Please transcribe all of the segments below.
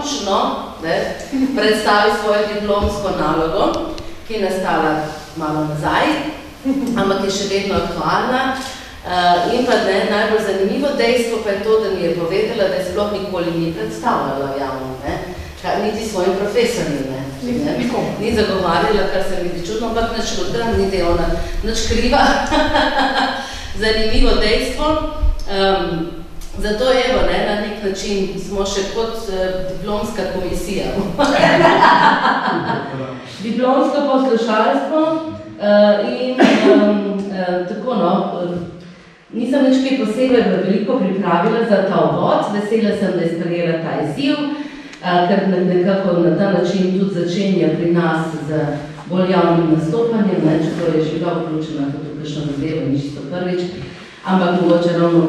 končno predstavi svojo diplomsko nalogo, ki je nastala malo nazaj, ampak je še vedno aktualna. In pa najbolj zanimivo dejstvo pa je to, da mi je povedala, da je sploh nikoli ni predstavljala javno, niti svojim profesorjem, ni zagovarjala, kar se mi bi čudno, ampak nič odgram, niti ona nič kriva. Zanimivo dejstvo. Zato evo, na nek način smo še kot diplomska komisija. Diplomsko poslušalstvo in tako nisem nič kaj posebej veliko pripravila za ta uvod. Vesela sem, da je sprejela ta izziv, ker nekako na ta način tudi začenja pri nas z bolj javnim nastopanjem, čeprav je že bila vključena tudi v kakšno zadevo, ni čisto prvič, ampak mogoče ravno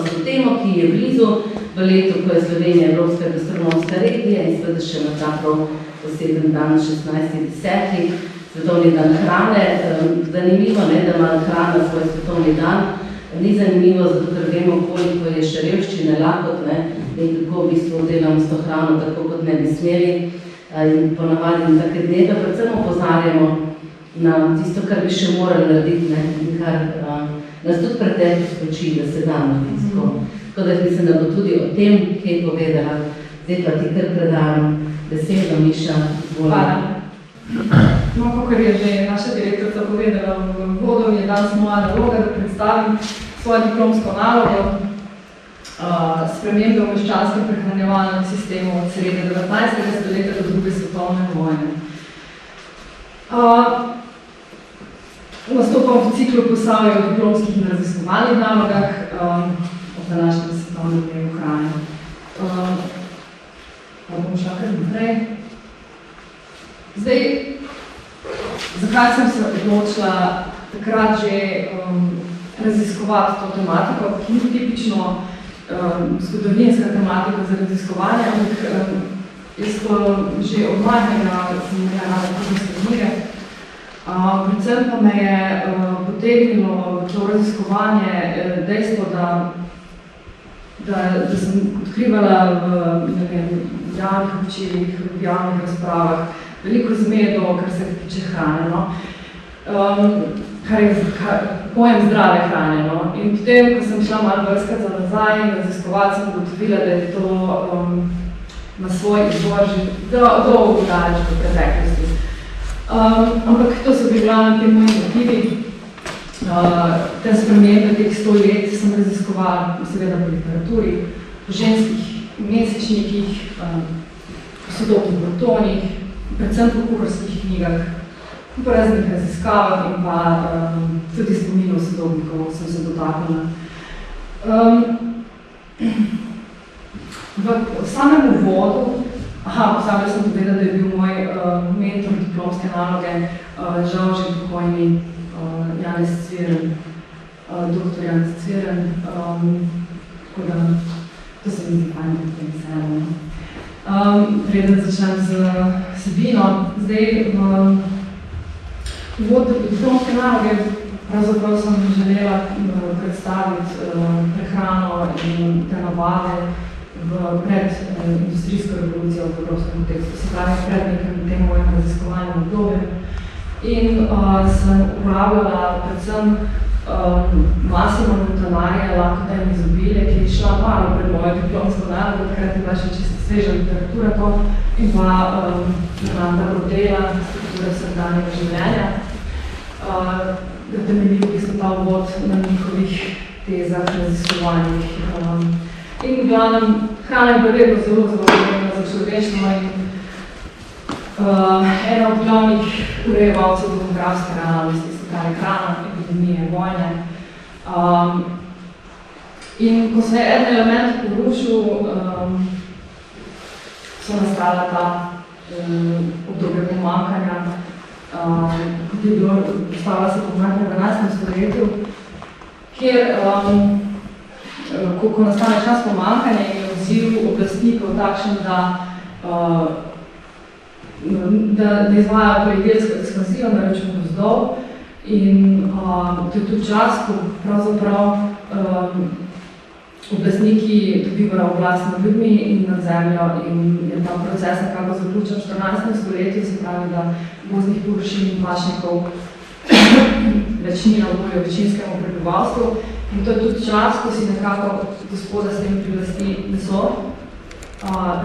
s to temo, ki je blizu v letu, ko je Slovenija Evropska gastronomska regija in seveda še na ta prav poseben dan 16.10. Svetovni dan hrane. Zanimivo, da ima hrana svoj svetovni dan. Ni zanimivo, zato ker vemo, koliko je še revščine, lakot, in kako v bistvu delamo s to hrano, tako kot ne bi smeli. In ponavadi na take dneve predvsem opozarjamo na tisto, kar bi še morali narediti, in kar nas tudi preteklost uči, da se da narediti. Tako da mislim, da bo tudi o tem, kaj je povedala. Zdaj pa ti kar predam besedo, Miša. Hvala. No, kakor je že naša direktorica povedala v vodu, je danes moja naloga, da predstavim svojo diplomsko nalogo spremembe v meščanskem prehranjevalnem sistemu od srede 19. stoletja do druge svetovne vojne. Nastopam v ciklu Posavja o diplomskih in raziskovalnih nalogah ob današnjem svetovnem dnevu hrane. Pa bom šla kar naprej. Zdaj, zakaj sem se odločila takrat že raziskovati to tematiko, ki ni tipično zgodovinska tematika za raziskovanje, ampak jaz že od majhnega sem imela rada kuhinjske knjige. Predvsem pa me je potegnilo to raziskovanje dejstvo, da sem odkrivala v javnih občilih, v javnih razpravah veliko zmedo, kar se tiče hrane, kar je pojem zdrave hrane. In potem, ko sem šla malo brskati za nazaj in raziskovati, sem ugotovila, da je to na svoj izbor že dolgo daleč v preteklosti. Ampak to so bili glavno te moji motivi. Te spremembe teh 100 let sem raziskovala seveda po literaturi, po ženskih mesečnikih, po sodobnih burtonih, predvsem po kuharskih knjigah, po raznih raziskavah in pa tudi spominov sodobnikov sem se dotaknila. V samem uvodu, pozabila sem povedati, da je bil moj mentor diplomske naloge, žal že pokojni Janez Cviren, doktor Janez Cviren, tako da to se mi zdi fajn, da tem vseeno. Preden začnem z vsebino. Zdaj, uvod diplomske naloge, pravzaprav sem želela predstaviti prehrano in te navade pred industrijsko revolucijo v evropskem kontekstu, se pravi pred tem mojim raziskovalnim obdobjem. In sem uporabljala predvsem Massimo Montanarja, Lakoten izobilje, ki je šla malo pred mojo diplomsko nalogo, takrat je bila še čisto sveža literatura to, in pa dobro dela, struktura vsakdanjega življenja, da temelji v bistvu ta uvod na njihovih tezah, raziskovanjih. In v glavnem, hrana je bila vedno zelo pomembna za človeštvo in ena od glavnih urejevalcev demografske realnosti, se pravi hrana, epidemije, vojne. In ko se je eden element porušil, so nastala ta obdobja pomanjkanja, kot je bilo postala se pomanjkanja v 12. stoletju, kjer ko nastane čas pomanjkanja in je odziv oblastnikov takšen, da izvajajo poljedelsko ekspansijo na račun gozdov in to je tudi čas, ko pravzaprav oblastniki dobivajo oblast nad ljudmi in nad zemljo in je ta proces nekako zaključen v 14. stoletju, se pravi, da gozdnih površin in pašnikov več ni na voljo večinskemu prebivalstvu. In to je tudi čas, ko si nekako gospoda s tem prilasti meso.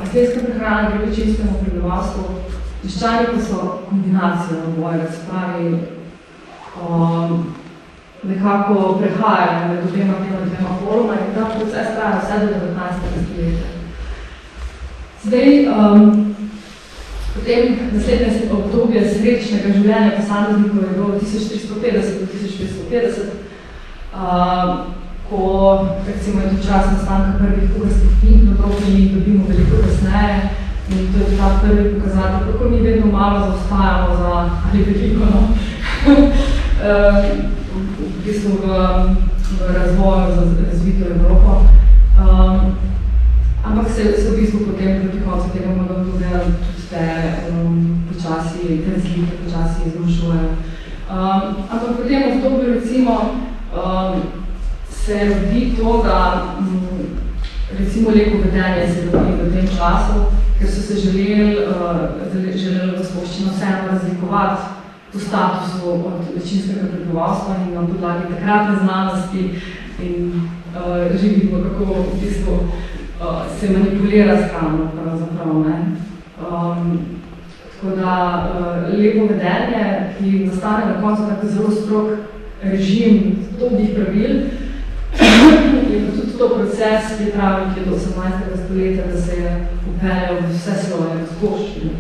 Presledska prehrana gre večinskemu prebivalstvu, meščani pa so kombinacijo obojega, se pravi, nekako prehajajo med dvema poloma in ta proces traja vse do 19. stoletja. Zdaj, potem naslednje obdobje srečnega življenja posameznikov je bilo 1350 do 1550, ko recimo je tudi čas nastanka prvih kuharskih knjig, dobro, mi jih dobimo veliko kasneje in to je ta prvi pokazatelj, kako mi vedno malo zaostajamo za ali veliko, no? V bistvu v razvoju za razvito Evropo. Ampak se v bistvu potem proti koncu tega obdobja tudi te razlike počasi izboljšujejo. Ampak v tem obdobju recimo se rodi to, da recimo lepo vedenje se rodi v tem času, ker so se želeli gospodščino vseeno razlikovati po statusu od večinskega prebivalstva in na podlagi takratne znanosti in že vidimo, kako v bistvu se manipulira s hrano pravzaprav, ne. Tako da lepo vedenje, ki nastane na koncu tako zelo strog režim togih pravil, je pa tudi to proces, ki je trajal do 18. stoletja, da se je upeljal v vse svoje gospodščine.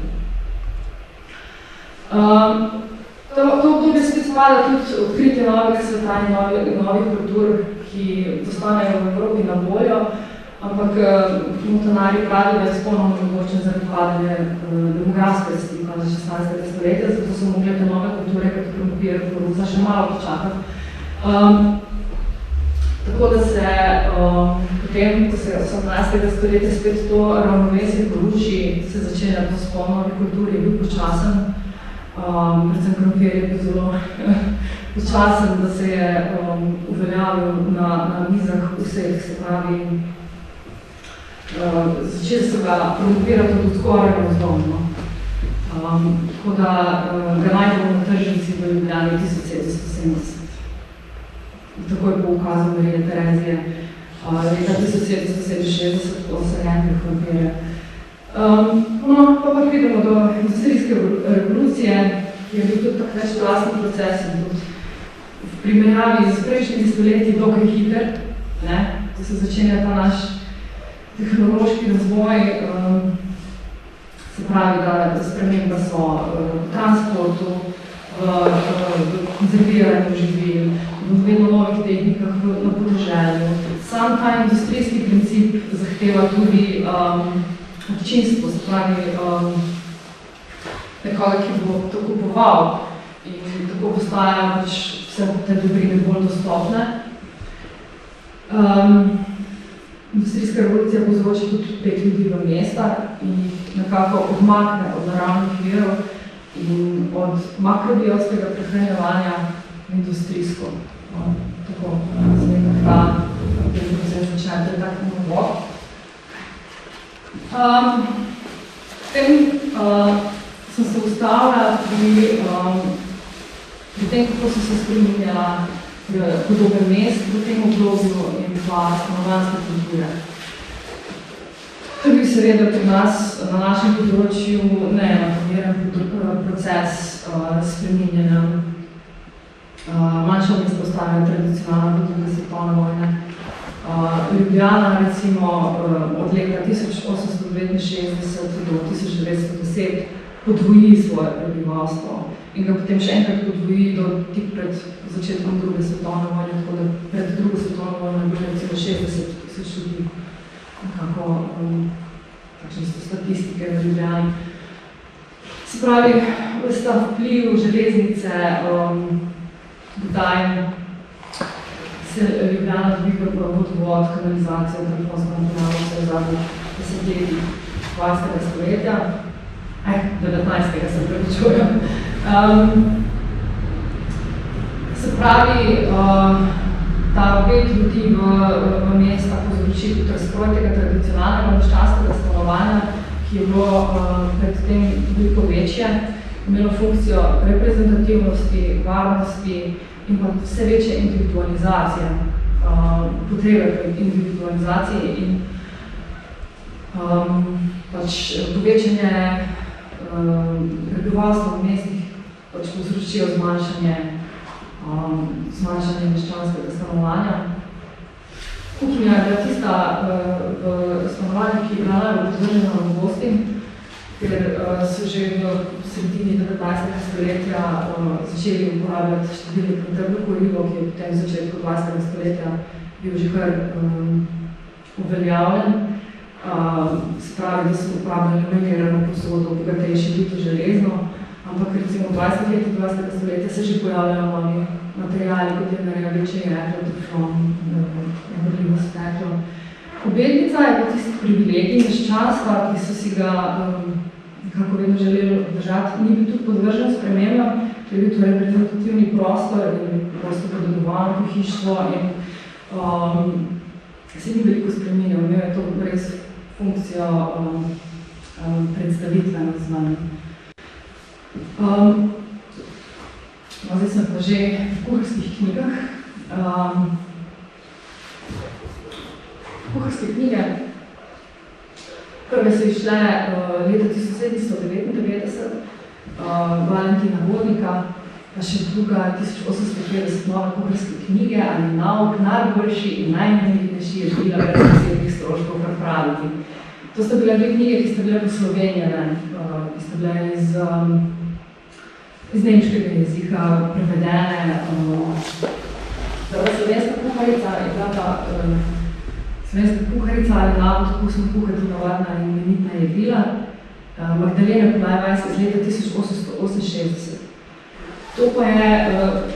To obdobje spet spada tudi odkritje novega sveta in novih kultur, ki postanejo v Evropi na voljo, ampak motonari pravijo, da je spolno mogoče zaradi padanja demografske rasti konca 16. stoletja, zato so mogli te nove kulture, kot promovirati koruza, še malo počakati. Tako da se potem, ko se 18. stoletja spet to ravnovesje poruši, se začenja to spolno novi kulturi, je bil počasen. Predvsem krompir je bil zelo počasen, da se je uveljavil na mizah vseh, se pravi, začeli so ga promovirati od skoraj razdobno. Tako da ga najdemo na tržnici v Ljubljani 1770. Takoj po ukazu Marije Terezije, leta 1767 po osrejenju krompirja. Pa vidimo do industrijske revolucije, ki je bil tudi tak večplastni proces in tudi v primerjavi z prejšnjimi stoletji dokaj hiter, ko se začenja ta naš tehnološki razvoj, se pravi, da sprememba so v transportu, v konzerviranju živil, v vedno novih tehnikah na podeželju. Sam ta industrijski princip zahteva tudi občinstvo, se pravi nekoga, ki bo to kupoval in tako postajajo pač vse te dobrine bolj dostopne. Industrijska revolucija povzroči tudi 5 ljudi v mesta in jih nekako odmakne od naravnih virov in od makrobiotskega prehranjevanja industrijsko. Tako, zmeni ta proces začne, to je tak novod. Potem sem se ustavila pri tem, kako so se spreminjala podobe mest v tem obdobju in pa stanovanjske kulture. To je bil seveda pri nas, na našem področju, neenakomiren proces spreminjanja. Manjša mesta postajajo tradicionalno do druge svetovne vojne. Ljubljana recimo od leta 1869 do 1910 podvoji svoje prebivalstvo in ga potem še enkrat podvoji do tik pred začetkom druge svetovne vojne, tako da pred drugo svetovno vojno je bilo recimo 60 ljudi, nekako takšne so statistike v Ljubljani. Se pravi, sta vpliv železnice, kdaj se Ljubljana dobi vodovod, kanalizacijo, telefonsko antenalo, vse v zadnjih desetletjih 20. stoletja, 19. se prevečujem. Se pravi, ta ved ljudi v mesta povzroči tudi razkroj tega tradicionalnega meščanskega stanovanja, ki je bilo predtem veliko večje, imelo funkcijo reprezentativnosti, varnosti in pa vse večje individualizacije, potrebe po individualizaciji in pač povečanje prebivalstva v mestih pač povzročijo zmanjšanje meščanskega stanovanja. Kuhinja je bila tista v stanovanju, ki je bila najbolj podvržena novosti, ker so že v sredini 19. stoletja začeli uporabljati številni kontrno gorivo, ki je potem v začetku 20. stoletja bil že kar uveljavljen. Se pravi, da so uporabljali laminirano posodo, bogatejše lito železno, ampak recimo v 20. letih 20. stoletja se že pojavljajo novi materiali, kot je narjaveče jeklo, teflon, nevrljivo steklo. Obednica je pa tisti privilegij meščanstva, ki so si ga nekako vedno želeli obdržati, ni bil tudi podvržen spremembam, ker je bil to reprezentativni prostor, prostor podedovalno pohištvo in se ni veliko spremenil, imel je to res funkcijo predstavitve nazvane. Zdaj sem pa že v kuharskih knjigah. Kuharske knjige prve so išle leta 1799, Valentina Vodnika, pa še druga 1850 nove kuharske knjige ali nauk, najboljši in najmenitejši je bila brez posebnih stroškov pripraviti. To sta bile dve knjige, ki sta bile poslovenjene, ki sta bile iz nemškega jezika prevedene. Slovenska kuharica je bila pa slovenska kuharica ali navod okusno kuhati navadna in imenitna jedila Magdalene Polajvajs iz leta 1868. To pa je,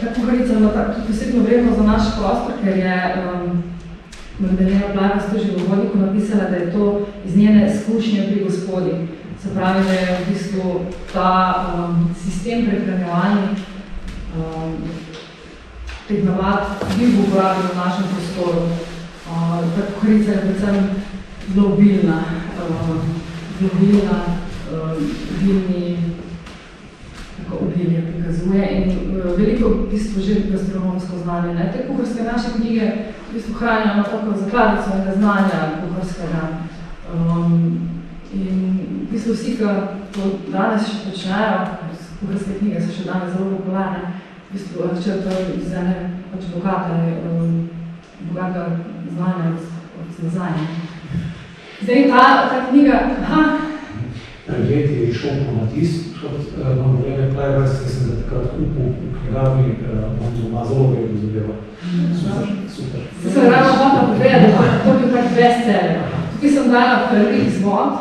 ta kuharica ima tudi posebno vrednost za naš prostor, ker je Magdalena Polajvajs to že v vodniku napisala, da je to iz njene izkušnje pri gospodi. Se pravi, da je v bistvu ta sistem prehranjevalni teh navad bil v uporabi v našem prostoru. Ta kuharica je predvsem zelo obilna, obilni obilje prikazuje in veliko v bistvu že gastronomsko znanje. Te kuharske naše knjige v bistvu hranijo na tako zakladnico znanja kuharskega. In v bistvu vsi, ki to danes še počnejo, kuharske knjige so še danes zelo popularne, v bistvu črpajo iz ene pač bogata znanja od nazaj. Zdaj ta knjiga, Pred leti je šel po natis od Magdalene Polajvajs, ki sem ga takrat kupil v knjigarni, doma zelo veliko zadeva. Super. Se sem ravno hotela povedati, da to bil tak bestseller. Tukaj sem dala prvi izvod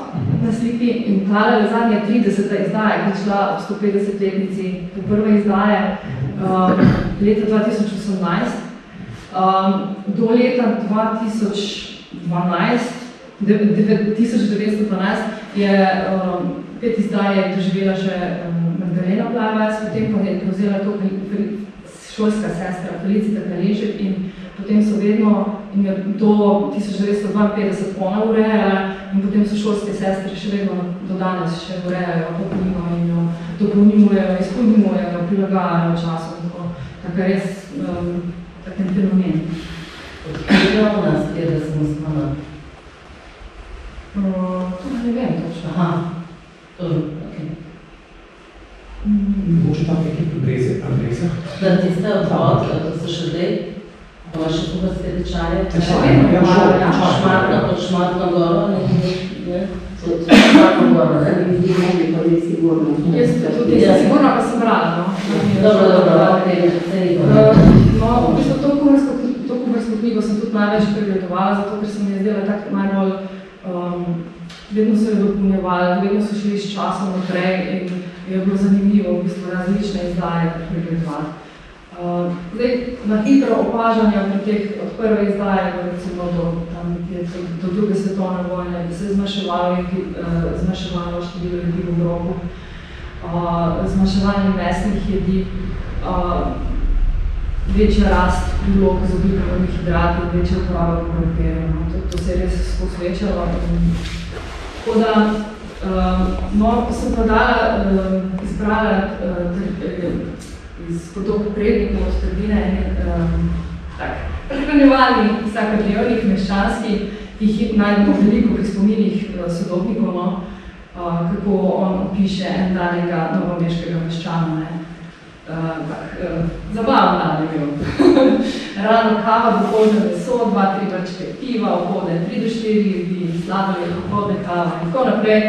na sliki in tale zadnja 30. izdaja, ki je šla ob 150-letnici do prve izdaje leta 2018. Do leta 1912 je 5 izdaje doživela še Magdalena Polajvajs, potem pa je prevzela to šolska sestra Felicita Kralježek in potem so vedno do 1952 ona urejala in potem so šolske sestre še vedno do danes še urejajo to knjigo in jo dopolnjujejo, izpolnjujejo, prilagajajo času. Tako res takem fenomen. Kaj je u nas, kje da smo spala? To ne vem točno. Aha, ok. Mogoče tam nekaj adrese? Da tiste odvod, to so še zdaj, pa še kuharske tečaje. Šmartno goro, ne? Šmartno goro, ne? Jaz tudi sigurno pa sem brala, no. Dobro, ok, se ni dobro. No, v bistvu to kuharsko knjigo sem tudi največ pregledovala, zato ker se mi je zdela tako najbolj vedno so jo dopolnjevali, vedno so šli s časom naprej in je bilo zanimivo v bistvu različne izdaje pregledovati. Zdaj, na hitro opažanje pri teh od prve izdaje, recimo do druge svetovne vojne, da se je zmanjševalo število jedi v grobu, zmanjševanje mesnih jedi. V večja rast prilog z ogljikovimi hidrati, večja uporaba krompirja. To se je res posvečalo. Tako da, ko sem pa izbrala iz potokov prednikov od Trdine prehranjevalni vsakodnevnik meščanski, ki jih najdemo veliko pri spominih sodobnikov, kako on opiše en danega novomeškega meščana. Zabaven dan je bil. Rano kava, dopoldne meso, 2-3 vrčke piva, opoldan 3-4 ljudi, sladoled, opoldan kava in tako naprej.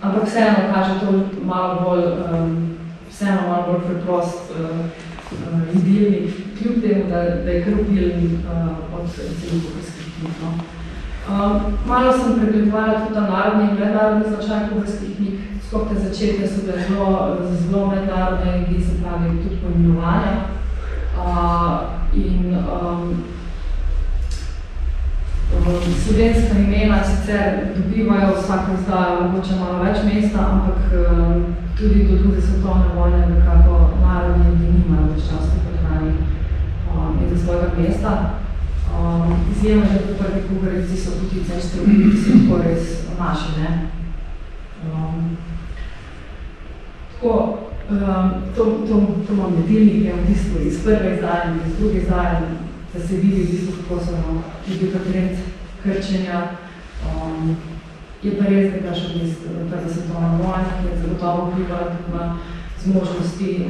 Ampak vseeno kaže to malo bolj preprost idilnik, kljub temu, da je kar upilen od celokuharskih knjig. Malo sem pregledovala tudi narodni in mednarodni značaj kuharskih knjig. Skoro te začetke so bile zelo mednarodne in se pravi tudi poimenovanja. Slovenska imena sicer dobivajo vsako izdajo mogoče malo več mesta, ampak tudi do druge svetovne vojne nekako narodni nimajo več časa prehrani in za svojega mesta. Izjemno, da prvi kuharici so Putice in Štrbili, ki so tako res naši, ne? To imam nedeljnik, imam tisto iz prve izdaje, iz druge izdaje, da se vidi v bistvu, kako so bil ta trend krčenja. Je pa res, da še v bistvu prva svetovna vojna, ki je zagotovo vplivala tudi na zmožnosti in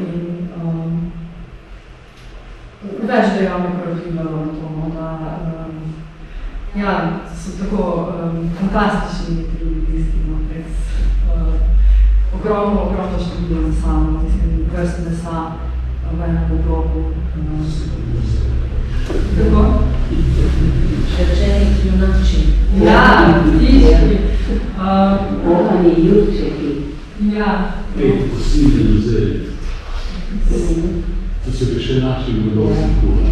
več dejavnikov vplivalo na to, da so tako fantastični tisti, res ogromno število mesa, vrst mesa v enem obroku. Tako? Šerčeni kljunači. Tiški. Oni jurčeki. Posebno vzeli. To se bi še našli v dosti kuha.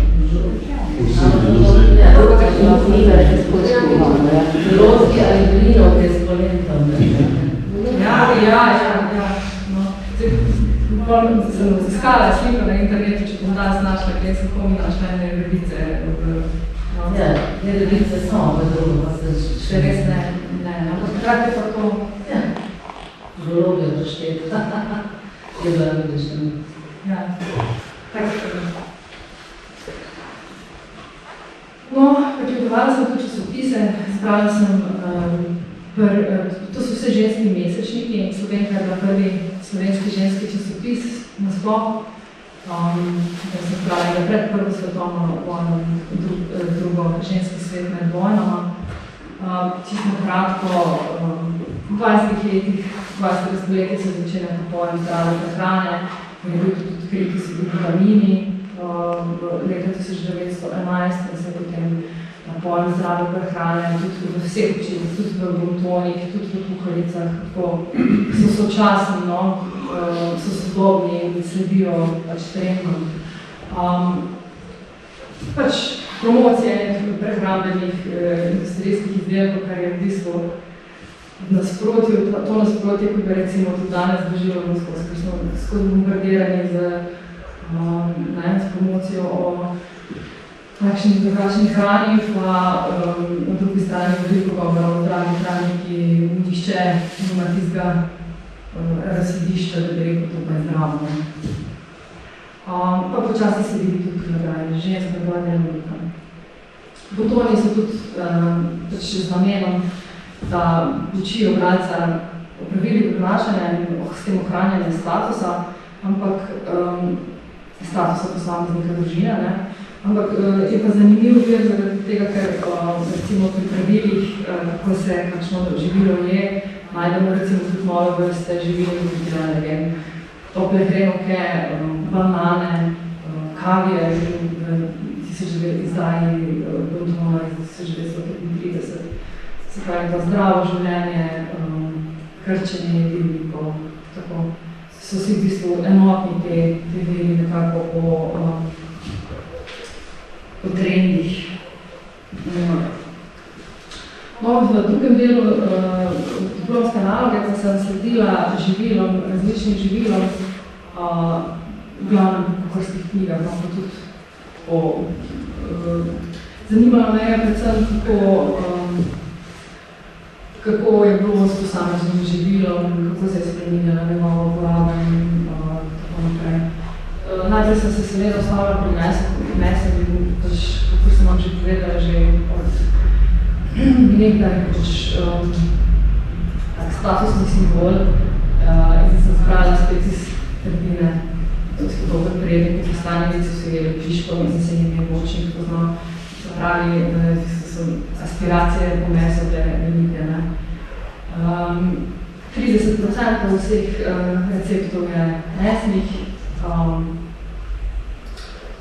Posebno vzeli. Loski ali glino, ki je s polentom. Sem iskala sliko na internetu, če bom danes našla, kje sem komi našla ene rebice. Ne rebice so, v drugo pa se še res ne. Ampak takrat je pa to... Golobi je došteti. Je bila vidiš. Prekljubovala sem tudi časopise, zbrala sem to so vse ženski mesečniki in Slovenka je bila prvi slovenski ženski časopis nasploh. Sem pravila pred prvo svetovno vojno, drugo ženski svet med vojnama. Čisto kratko, v 20 letih, 20 stoletja se začenja pojem zdrave prehrane, in je bil tudi odkriti so bili vitamini. V letu 1911 se potem pojem zdrave prehrane, tudi v vseh učilih, tudi v bontonih, tudi v kuharicah, tako so sočasni, so sodobni in sledijo trendom. Promocija prehrambenih industrijskih izdelkov, kar je v bistvu to nasprotje, ko bi recimo tudi danes doživljamo skozi bombardiranje z promocijo o takšnih drugačnih hrani, pa na drugi strani veliko govora o zdravi hrani, ki nišče nima tistega razsedišča, da bi rekel, to pa je zdravo. Pa počasi se vidi tudi prilagajanje žensk, prilagajanje velika. Botoni so tudi z namenom, da učijo bralca o pravilih obnašanja in s tem ohranjanja statusa, ampak statusa posameznika družine, ne? Ampak je pa zanimiv vir zaradi tega, ker recimo pri pravilih, kako se kakšno živilo je, najdemo recimo tudi nove vrste živil, tople hrenovke, banane, kavije, ki se že izdaji Bontona iz 1935. Se pravi, pa zdravo življenje, krčenje jedilnikov, tako so vsi v bistvu enotni te deli nekako o trendih. V drugem delu diplomske naloge sem sledila živilom, različnim živilom, v glavnem kuharskih knjigah, no, pa tudi zanimalo me je predvsem, kako je bilo s posameznim živilom, kako se je spreminjala njegova uporaba in tako naprej. Najprej sem se seveda ostavila pri mesu in kako sem vam že povedala, že od nekdaj tak statusni simbol in sem spravila spet iz trdine, to dober prednik, ki stanici so jeli piško in se jim je bočnik poznal. Pravi, so aspiracije po meso velike. 30% vseh receptov je mesnih,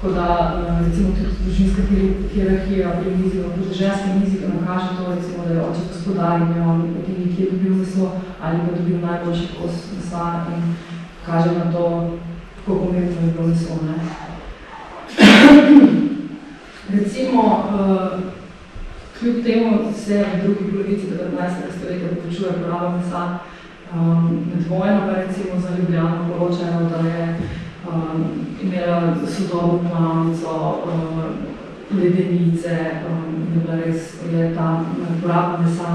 tako da recimo tudi družinska hierarhija pri mizi, tudi ženske mizi, ki nam kaže to, recimo, da je oče gospodar in je on edini, ki je dobil meso ali pa dobil najboljši kos mesa in kaže na to, kako pomembno je bilo meso. Recimo, kljub temu se v drugi polovici 19. stoletja povečuje poraba mesa, med vojno pa recimo za Ljubljano poročajo, da je imela sodobno klavnico, ledenice, da je ta poraba mesa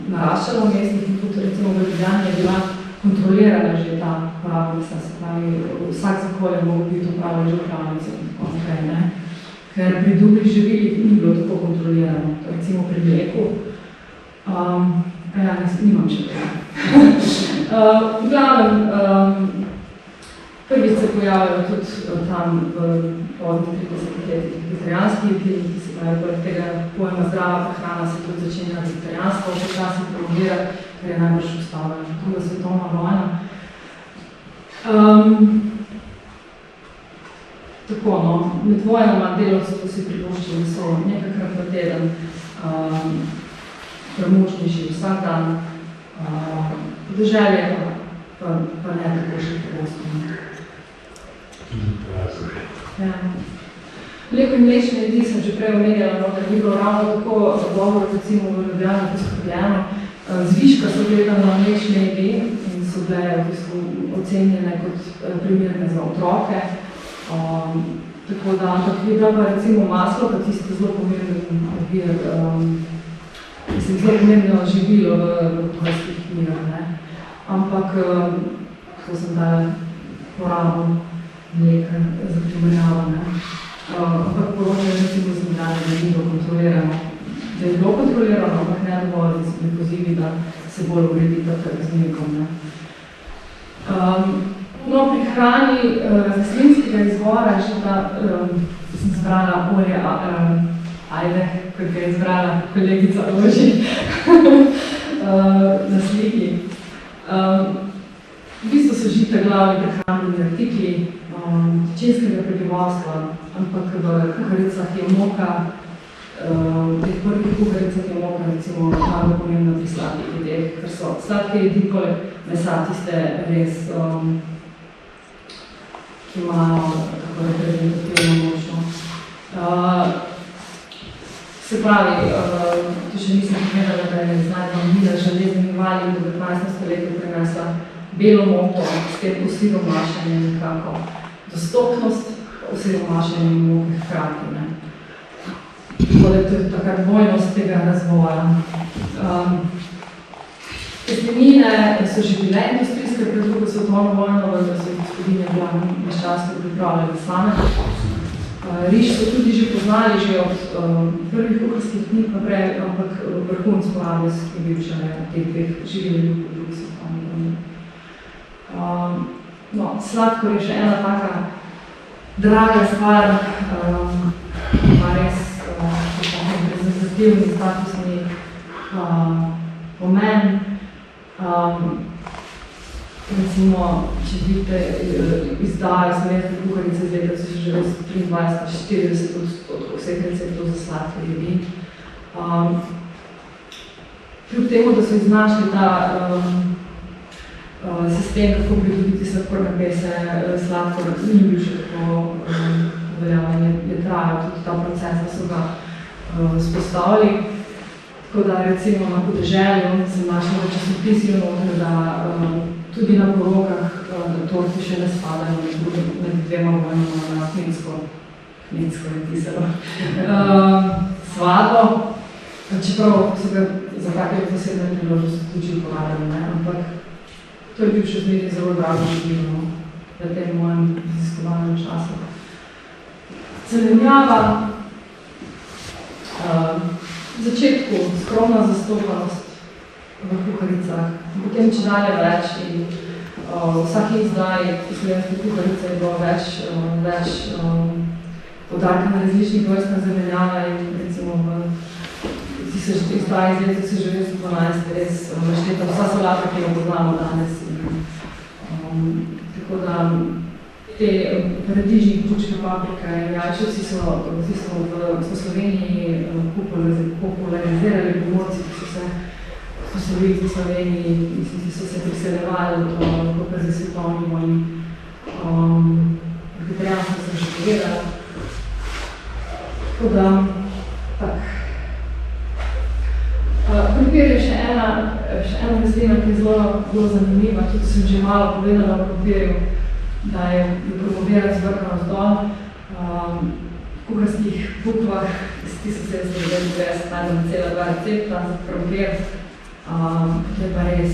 naraščala v mestih in tudi recimo v Ljubljani je bila kontrolirana že ta poraba mesa, se pravi, vsak zakol je mogel biti upravljen že v klavnici in tako naprej, ne? Ker pri drugih živilih ni bilo tako kontrolirano, recimo pri mleku. Nimam še tega. V glavnem, prvič se pojavljajo tudi tam v poznih 30 letih vegetarijanski jedilniki, ki se pravi, poleg tega pojma zdrava prehrana se tudi začenja vegetarijanstvo, včasih promovirati, ker je najbrž ustavljena druga svetovna vojna. Tako, no, med vojnama delavci pa si privoščili so nekakrat v teden, premožnejši vsak dan, podeželje pa ne tako še pogosto. Ja. Mleko in mlečne jedi sem že prej omenjala, no, da ni bilo ravno tako dobro, recimo v Ljubljani poskrbljeno. Zviška so gledali na mlečne jedi in so bile v bistvu ocenjene kot primerne za otroke. Tako da, ampak je da pa recimo maslo, pa tisto zelo pomembno živilo v kuharskih knjigah, ne. Ampak, tako sem dala porabo mleka za primerjavo, ne. Ampak poročajo recimo z Ljubljane, da ni bilo kontrolirano. Da je bilo kontrolirano, ampak ne dovolj, da so mi pozivi, da se bolj uredi ta trg z mlekom, ne. No, pri hrani rastlinskega izvora je še da sem zbrala olje ajde, kot ga je zbrala kolegica Oži na sliki. V bistvu so žita glavni prehrambeni artikli češkega prebivalstva, ampak v kuharicah je moka, v prvih kuharicah je moka recimo malo pomembna pri sladkih jedeh, ker so sladke jedi poleg mesa tiste res ki imajo tako reprezentativno močno. Se pravi, tu še nisem povedala, da je znajda Mila železni vali v 19. stoletju prinesla belo moko, s tem osiromašenje nekako. Dostopnost osiromašenja moke hkrati, ne. Tako da je to taka dvojnost tega razvoja. Testenine so že bile industrijske pred drugo svetovno vojno, da so gospodinje bila meščansko pripravljali same. Riž so tudi že poznali že od prvih kuharskih knjig naprej, ampak vrhunc porabe je bil še teh dveh živili v drugi svetovni vojni. No, sladkor je še ena taka draga stvar, pa res reprezentativni statusni pomen. Recimo, če vidite izdajo slovenske kuharice iz leta 1923-40% vseh receptov za sladke jedi. Kljub temu, da so iznašli ta sistem, kako pridobiti sladkorne pese, sladkor ni bil še tako uveljavljen, je trajal tudi ta proces, da so ga spostavili. Tako da recimo na podeželju sem našla v časopisju, da tudi na porokah torti še ne spadajo med dvema vojnama na kmetsko je pisalo. Svadbo, čeprav so ga za take posebne priložnosti tudi uporabljali, ne? Ampak to je bil še zmeraj zelo drago življenje v tem mojem raziskovalnem času. Zelenjava, v začetku skromna zastopanost v kuharicah, potem če dalje več in vsake izdaji slovenske kuharice je bilo več poudarka na različnih vrstah zelenjave in recimo v izdaji iz leta 1912 res našteta vsa solata, ki jo poznamo danes. Tako da te paradižnik, bučke, paprike in jajčevci so v Sloveniji popularizirali pomorci, ki so se poslovili v Sloveniji, ki so se priseljevali v prvi svetovni vojni. Vegetarijanstvo sem že povedala. Tako da, tak. Krompir je še ena rastlina, ki je zelo zanimiva, tudi sem že malo povedala o krompirju, da je promovira zvrkano vzdolj. V kuharskih bukvah iz 1799 najdemo cela 2 recepta za krompir. To je pa res,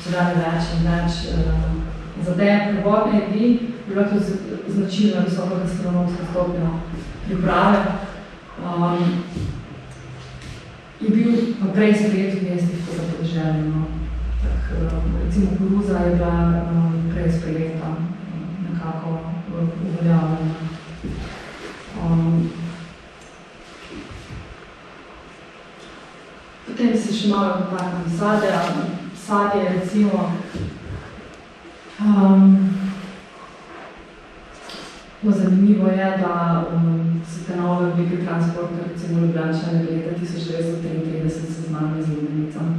če dane več in več. Za te prvotne jedi je bila to značilna visoka gastronomska stopnja priprave. Je bil pa prej sprejet v mestih za podeželje. Recimo koruza je bila prej sprejeta, nekako uveljavljena. Potem se še malo dotaknem sadja. Sadje, recimo, zanimivo je, da so te nove oblike transporta, recimo Ljubljančane leta 1933 seznamne z lubenicam.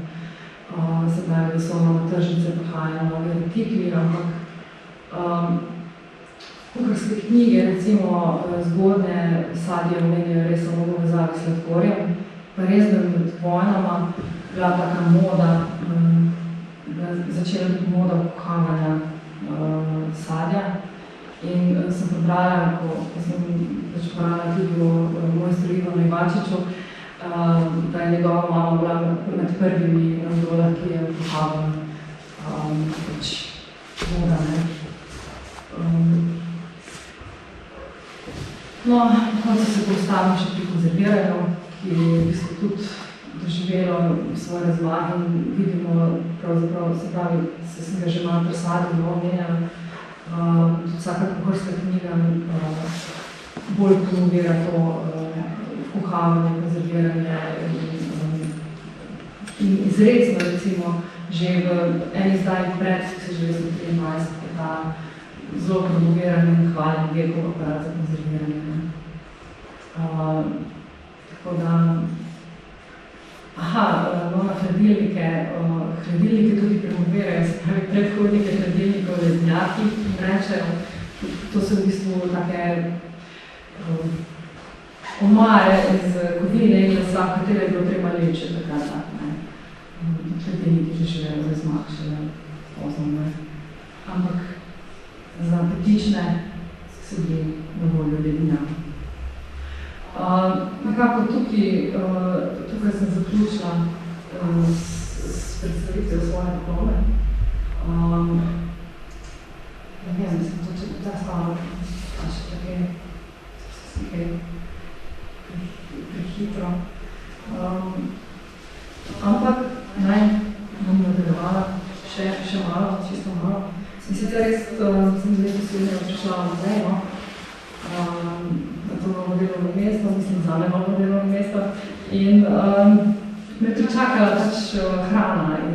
Se pravi, da so na tržnice prihajajo nove artikli, ampak kuharske knjige, recimo zgodne sadje omenijo res samo povezavi s sladkorjem, pa res, da med vojnama bila taka moda, začela biti moda kuhavanja sadja. In sem prebrala, ko sem prebrala tudi o mojstru Ivanu Ivačiču, da je njegova mama bila med prvimi na Dolah, ki je kuhala voda. No, na koncu se postavim še pri konzerviranju, ki je v bistvu tudi doživelo svoje razmah in vidimo, pravzaprav se pravi, sem ga že malo presadil, omenjala. Vsaka kuharska knjiga bolj promovira to kuhavanje, konzerviranje in izrecno, recimo, že v eni izdaji pred 1923 je ta zelo promoviran in hvaljen Gekov aparat za konzerviranje. Tako da, na hladilnike tudi promovirajo, se pravi predhodnike hladilnikov leznjaki in rečejo. To so v bistvu take omare iz kovine in lesa, katere je bilo treba leče takrat. Hladilniki že živejo za zmah, še pozno. Ampak za petične so bili na voljo lednjaki. Nekako tukaj sem zaključila s predstavitvijo svoje diplome. Ne vem, mislim, to če ta stala še takaj prehitro. Ampak naj bom nadaljevala še malo, čisto malo. Sicer res sem letos prišla v muzej, na to novo delovno mesto, mislim, zame novo delovno mesto. In me pričakala hrana in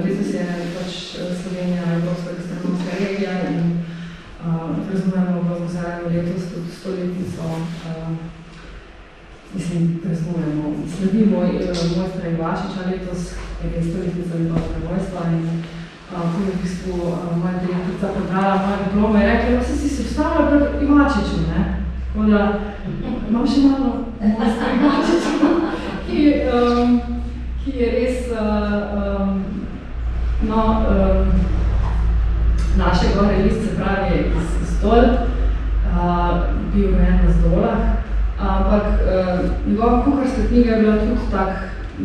letos je Slovenija Evropska gastronomska regija in praznujemo v muzeju letos tudi 100-letnico, mislim, praznujemo. Sledimo mojstra Ivačiča letos, ker je 100-letnica njegovega rojstva in ko je v bistvu moja direktorica prebrala moje diplome, je rekla, da si se vstavila pred Ivačičem, ne? Tako da imam še malo mojstra Ivačiča, ki je res, naše gore list, se pravi iz Dol, bil rojen na Zdolah, ampak njegova kuharska knjiga je bila tudi tak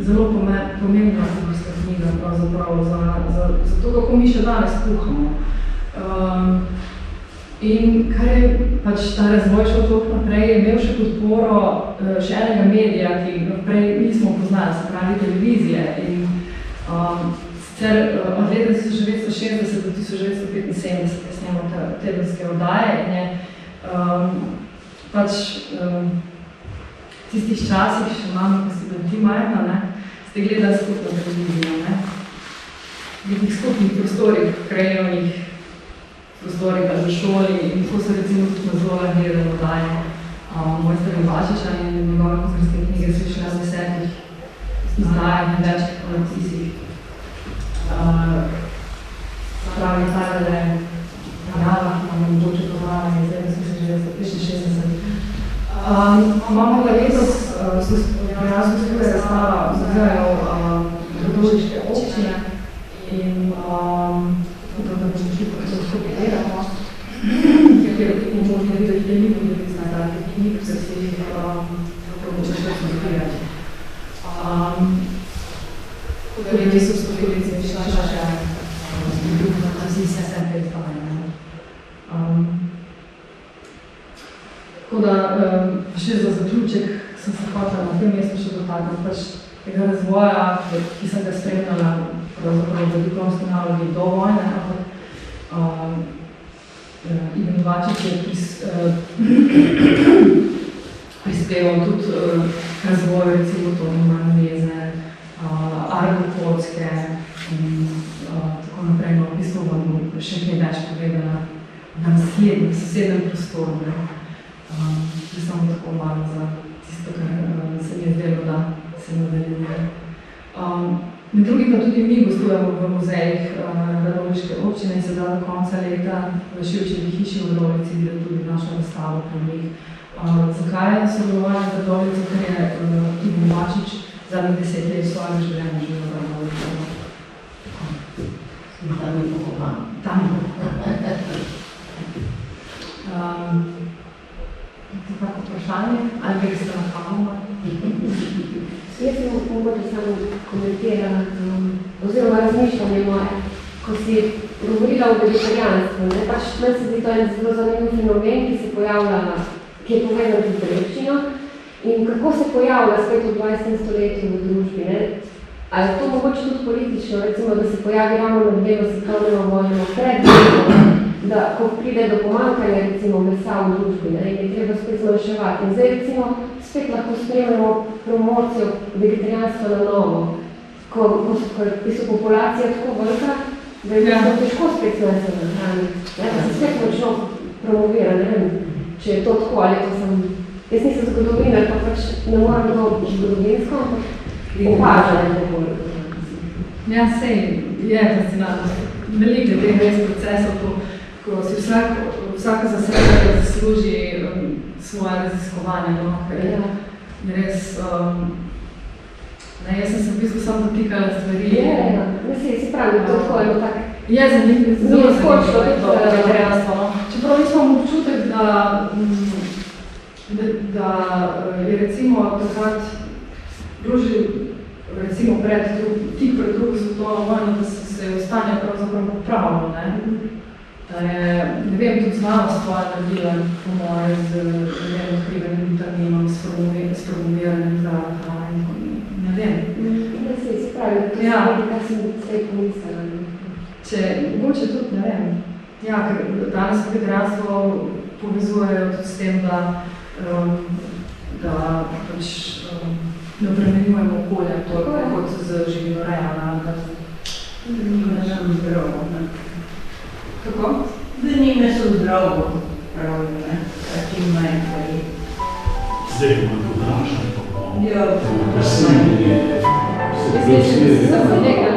zelo pomembna kuharska knjiga, pravzaprav za to, kako mi še danes kuhamo. In kar je pač ta razvoj šel toliko naprej, je imel še podporo še enega medija, ki prej nismo poznali, se pravi televizije. In sicer od leta 1960 do 1975 je snemal tedenske oddaje in je pač v tistih časih, še mami, ko ste bili ti majhna, ne, ste gledali skupno televizijo, ne, v nekih skupnih prostorih, krajevnih prostorih v šoli in tako so recimo tudi na Zdolah gledali oddaje mojstra Ivačiča in njegove kuharske knjige so išle na 10 izdajah in več nacisih. Pravi Tarele, Java, ki nam mogoče poznala iz 1965. Imamo ga letos, dejansko skupaj razstava muzejev katoliške občine in da bomo šli pa so skupaj gledamo, kjer je možno videti veliko ljudi zna takih knjig, vse si mogoče še odpirati. Ljudje so stopili z Šaša, vsi se sempre izpavajo. Tako da, še za zaključek sem se hotela na tem mestu še dotakniti pač tega razvoja, ki sem ga spremljala pravzaprav v diplomski nalogi do vojne, ampak Ivan Ivačič je prispeval tudi k razvoju, recimo to Manjeze, Argo-Kocke in tako naprej. No, v bistvu bom še kaj več povedala na sosednem prostoru. Samo tako malo za tisto, kar se mi je zdelo, da se nadaljuje. Med drugim pa tudi mi gostujemo v muzejih Radovljiške občine in se da do konca leta v Šivčevi hiši v Radovljici videli tudi našo razstavo pri njih. Zakaj je sodelovanje z Radovljico? Ker je Ivan Ivačič zadnjih 10 let svojega življenja živel v Radovljici. Tam je pokopan. Tam je pokopan. Tako vprašanje, ali bi ste na kamoma? Jaz sem mogoče samo komentirala, oziroma razmišljanje moje, ko si govorila o vegetarijanstvu. Pač meni se zdi to en zelo zanimiv fenomen, ki se pojavlja, ki je povezan tudi z revščino in kako se pojavlja spet v 20. stoletju v družbi. Ne? Ali je to mogoče tudi politično, recimo, da se pojavi ravno med delo svetovnega vojno pred delo, da ko pride do pomankanja recimo mesa v družbi, ne, in je treba spet zmanjševati. In zdaj recimo spet lahko spremljamo promocijo vegetarijanstva na novo, ko so populacija tako velika, da je to težko spet zmanjšati na hrani. Da se spet močno promovira, ne vem, če je to tako ali to sem. Jaz nisem zgodovinar, pa pač ne moram to zgodovinsko, ampak opažam. Ja, sej, je fascinantno. Veliko teh res procesov, ko si vsaka za sebe zasluži svoje raziskovanje, no, ker je res, jaz sem se v bistvu samo dotikala stvari. Si pravi, to tako je tako. Je zelo zanimivo vegetarijanstvo, no. Čeprav nismo občutek, da je recimo takrat druži, recimo tik pred drugo svetovno vojno, da se je stanje pravzaprav popravilo, ne. Da je, ne vem, tudi znanost stvar naredila, po moje, z odkrivenim vitaminom, s promoviranjem zdrave hrane, ne vem. Da se pravi, to se vidi, kaj sem vse pomislila. Mogoče tudi, ne vem. Ja, ker danes vegetarijanstvo povezujejo tudi s tem, da pač ne obremenjujemo okolja, kot z živinorejami, da ne vem, zdravo, ne. Kako? Da njime so zdravo, pravijo, ne? Takim najbolj. Zdaj bomo podaljšali, pa bomo. Ja, Vsi, Jaz sem se nekaj